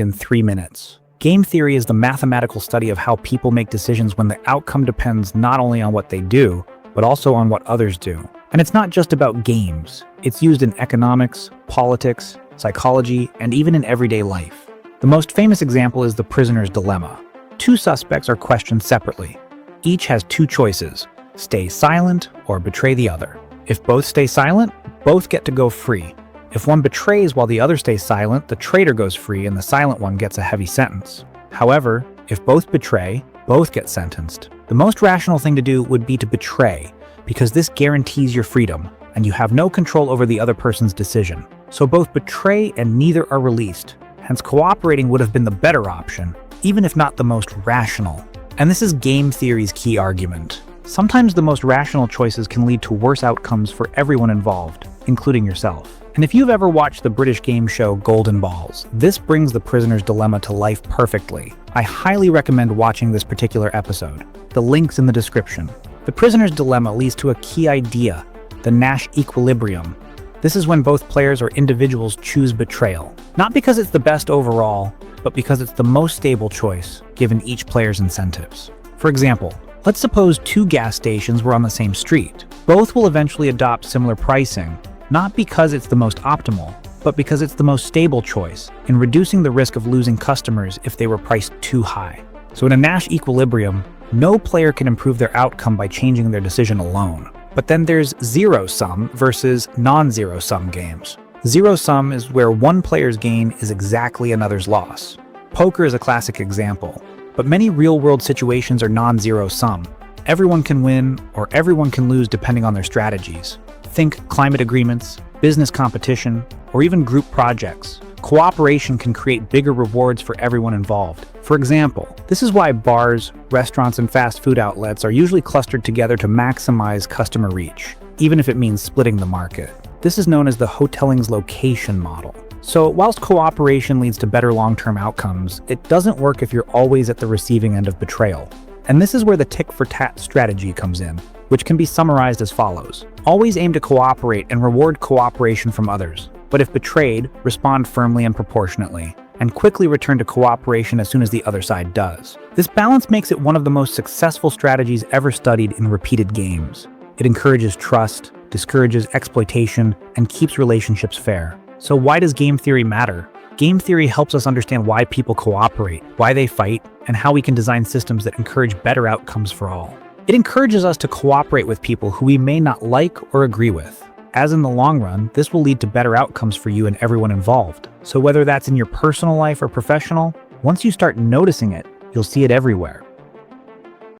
in 3 minutes. Game theory is the mathematical study of how people make decisions when the outcome depends not only on what they do, but also on what others do. And it's not just about games. It's used in economics, politics, psychology, and even in everyday life. The most famous example is the prisoner's dilemma. Two suspects are questioned separately. Each has two choices: stay silent or betray the other. If both stay silent, both get to go free. If one betrays while the other stays silent, the traitor goes free and the silent one gets a heavy sentence. However, if both betray, both get sentenced. The most rational thing to do would be to betray, because this guarantees your freedom, and you have no control over the other person's decision. So both betray and neither are released. Hence, cooperating would have been the better option, even if not the most rational. And this is game theory's key argument. Sometimes the most rational choices can lead to worse outcomes for everyone involved, including yourself. And if you've ever watched the British game show Golden Balls, this brings the prisoner's dilemma to life perfectly. I highly recommend watching this particular episode. The link's in the description. The prisoner's dilemma leads to a key idea, the Nash equilibrium. This is when both players or individuals choose betrayal. Not because it's the best overall, but because it's the most stable choice, given each player's incentives. For example, let's suppose two gas stations were on the same street. Both will eventually adopt similar pricing, not because it's the most optimal, but because it's the most stable choice, in reducing the risk of losing customers if they were priced too high. So in a Nash equilibrium, no player can improve their outcome by changing their decision alone. But then there's zero-sum versus non-zero-sum games. Zero-sum is where one player's gain is exactly another's loss. Poker is a classic example, but many real-world situations are non-zero-sum. Everyone can win, or everyone can lose depending on their strategies. Think climate agreements, business competition, or even group projects. Cooperation can create bigger rewards for everyone involved. For example, this is why bars, restaurants, and fast food outlets are usually clustered together to maximize customer reach, even if it means splitting the market. This is known as the hotelling's location model. So whilst cooperation leads to better long-term outcomes, it doesn't work if you're always at the receiving end of betrayal. And this is where the tit-for-tat strategy comes in, which can be summarized as follows. Always aim to cooperate and reward cooperation from others. But if betrayed, respond firmly and proportionately, and quickly return to cooperation as soon as the other side does. This balance makes it one of the most successful strategies ever studied in repeated games. It encourages trust, discourages exploitation, and keeps relationships fair. So why does game theory matter? Game theory helps us understand why people cooperate, why they fight, and how we can design systems that encourage better outcomes for all. It encourages us to cooperate with people who we may not like or agree with, as in the long run, this will lead to better outcomes for you and everyone involved. So whether that's in your personal life or professional, once you start noticing it, you'll see it everywhere.